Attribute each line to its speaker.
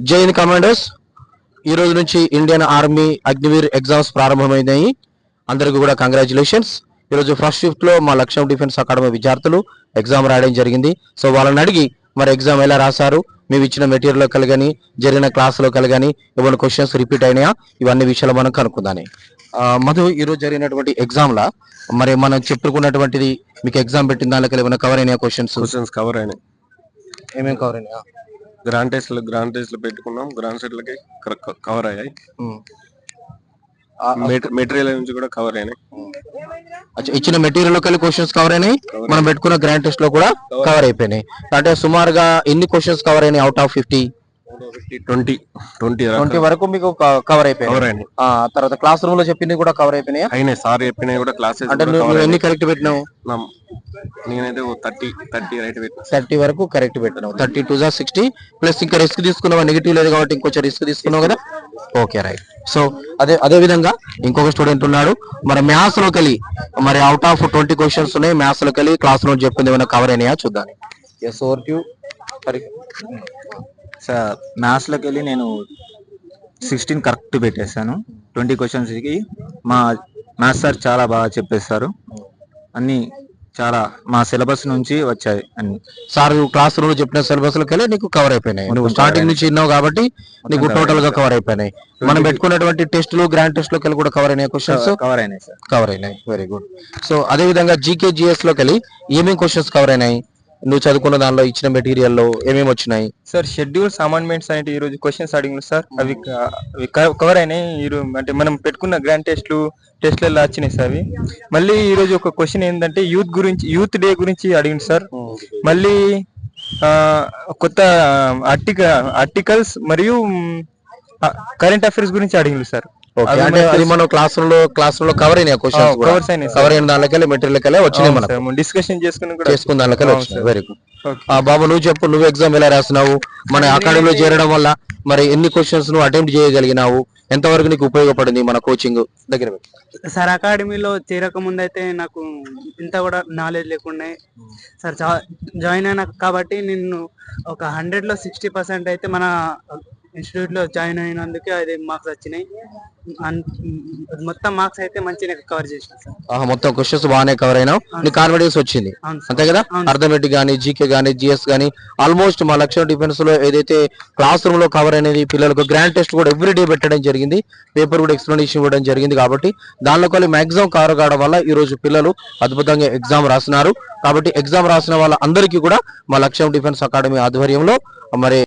Speaker 1: జై హింద్ కమాండర్స్. ఈ రోజు నుంచి ఇండియన్ ఆర్మీ అగ్నివీర్ ఎగ్జామ్స్ ప్రారంభమైనాయి. అందరికీ కూడా కంగ్రాచులేషన్స్. ఈరోజు ఫస్ట్ షిఫ్ట్ లో మా లక్ష్యం డిఫెన్స్ అకాడమీ విద్యార్థులు ఎగ్జామ్ రాయడం జరిగింది. సో వాళ్ళని అడిగి మరి ఎగ్జామ్ ఎలా రాశారు, మేము ఇచ్చిన మెటీరియల్ కలిగని, జరిగిన క్లాసులో కలిగని, ఏమైనా క్వశ్చన్స్ రిపీట్ అయినాయా, ఇవన్నీ విషయాలు మనం కనుక్కుందాం. మధు, ఈరోజు జరిగినటువంటి ఎగ్జామ్ లా మరి మనం చెప్పుకున్నటువంటిది మీకు ఎగ్జామ్ పెట్టిన దానిలో ఏమైనా కవర్ అయినాయా? క్వశ్చన్స్
Speaker 2: కవర్ అయినాయి.
Speaker 1: ఏమేమి కవర్ అయినాయా?
Speaker 2: గ్రాండ్ టెస్ట్ పెట్టుకున్నాం, గ్రాండ్ సెట్ లకి కవర్ అయ్యాయి. మెటీరియల్ నుంచి కూడా కవర్ అయినాయి.
Speaker 1: ఇచ్చిన మెటీరియల్ కలిసి క్వశ్చన్స్ కవర్ అయినాయి, మనం పెట్టుకున్న గ్రాండ్ టెస్ట్ లో కూడా కవర్ అయిపోయినాయి. అంటే సుమారుగా ఎన్ని క్వశ్చన్స్ కవర్ అయినాయి అవుట్ ఆఫ్ 50? 20 వరకు మీకు కవర్ అయిపోయింది. తర్వాత క్లాస్ రూమ్ లో చెప్పింది కూడా కవర్ అయిపోయినాయి.
Speaker 2: సార్ చెప్పినవి కూడా క్లాసెస్.
Speaker 1: అంటే నువ్వు ఎన్ని కరెక్ట్ పెట్టినావు?
Speaker 2: నేనైతే 30 రైట్ పెట్టినా.
Speaker 1: 30 వరకు కరెక్ట్ పెట్టినావు. 30 2 60 ప్లస్ ఇంకా రిస్క్ తీసుకున్నావు, నెగిటివ్ లేదు కాబట్టి ఇంకొంచెం రిస్క్ తీసుకున్నావు కదా. Okay, right. సో అదే విధంగా ఇంకొక స్టూడెంట్ ఉన్నాడు. మరి మ్యాథ్స్ లో కలిగి మరి అవుట్ ఆఫ్ 20 క్వశ్చన్స్ ఉన్నాయి. మ్యాథ్స్ లో కలిగి క్లాస్ లో చెప్పింది ఏమైనా కవర్ అయినాయా చూద్దాం. Yes over to
Speaker 3: sir. Maths లోకి వెళ్ళి నేను 16 కరెక్ట్ పెట్టేశాను. 20 క్వశ్చన్స్ కి మా మ్యాథ్స్ సార్ చాలా బాగా చెప్పేస్తారు. అన్ని చాలా మా సిలబస్ నుంచి వచ్చాయి అన్ని.
Speaker 1: సార్ క్లాస్ రూమ్ లో చెప్పిన సిలబస్ లోకి వెళ్ళి నీకు కవర్ అయిపోయినాయి. నువ్వు స్టార్టింగ్ నుంచి విన్నావు కాబట్టి నీకు టోటల్ గా కవర్ అయిపోయినాయి. మనం పెట్టుకున్నటువంటి టెస్టులు గ్రాండ్ టెస్ట్ లోకి వెళ్ళి కూడా కవర్ అయినాయి. క్వశ్చన్స్
Speaker 3: కవర్ అయినాయి సార్.
Speaker 1: కవర్ అయినాయి, వెరీ గుడ్. సో అదే విధంగా జీకే జిఎస్ లోకి వెళ్ళి ఏమేమి క్వశ్చన్స్ కవర్ అయినాయి? నువ్వు చదువుకున్న దానిలో ఇచ్చిన మెటీరియల్ లో ఏమేమి వచ్చినాయి?
Speaker 4: సార్ షెడ్యూల్స్ అమెండ్మెంట్స్ అంటే ఈ రోజు క్వశ్చన్స్ అడిగిన సార్, అవి కవర్ అయినాయి. అంటే మనం పెట్టుకున్న గ్రాండ్ టెస్ట్లలో వచ్చినాయి సార్ అవి. మళ్ళీ ఈ రోజు ఒక క్వశ్చన్ ఏంటంటే యూత్ డే గురించి అడిగింది సార్. మళ్ళీ కొత్త ఆర్టికల్స్ మరియు కరెంట్ అఫైర్స్ గురించి అడిగింది సార్.
Speaker 1: అంటే అది మనం క్లాస్ రూమ్ లో కవర్ అయినాయి క్వశ్చన్స్. కవర్ అయిన దానిలోకెళ్ళి మెటీరియల్ వచ్చినాయి, మనం
Speaker 4: డిస్కషన్
Speaker 1: చేసుకున్న దానిలోకెళ్ళి వచ్చినాయి. Very good. బాబు, నువ్వు చెప్పు, నువ్వు ఎగ్జామ్ ఎలా రాసినావు? మన అకాడమీలో చేరడం వల్ల మరి ఎన్ని క్వశ్చన్స్ నువ్వు అటెంప్ట్ చేయగలిగినావు? ఎంతవరకు నీకు ఉపయోగపడింది మన కోచింగ్ దగ్గర?
Speaker 5: సార్ అకాడమీలో చేరక ముందు అయితే నాకు ఇంత కూడా నాలెడ్జ్ లేకుండా సార్ జాయిన్ అయినా కాబట్టి నేను ఒక 100లో 60% అయితే మన ఇన్స్టిట్యూట్ లో జాయిన్ అయినందుకే అది మార్క్స్ వచ్చినాయి. మొత్తం మార్క్స్ అయితే మంచిగా కవర్ చేసిన సార్.
Speaker 1: మొత్తం క్వశ్చన్స్ బాగానే కవర్ అయినావు, నీ కాన్ఫిడెన్స్ వచ్చింది అంతే కదా. అర్థమెటిక్ గానీ, జీకే గానీ, జిఎస్ గానీ ఆల్మోస్ట్ మా లక్ష్యం డిఫెన్స్ లో ఏదైతే క్లాస్ రూమ్ లో కవర్ అనేది పిల్లలకు గ్రాండ్ టెస్ట్ కూడా ఎవ్రీ డే పెట్టడం జరిగింది, పేపర్ కూడా ఎక్స్ప్లెనేషన్ ఇవ్వడం జరిగింది. కాబట్టి దానిలో కొన్ని మాక్సిమం కవర్ కావడం వల్ల ఈ రోజు పిల్లలు అద్భుతంగా ఎగ్జామ్ రాస్తున్నారు. కాబట్టి ఎగ్జామ్ రాసిన వాళ్ళ అందరికీ కూడా మా లక్ష్యం డిఫెన్స్ అకాడమీ ఆధ్వర్యంలో మరి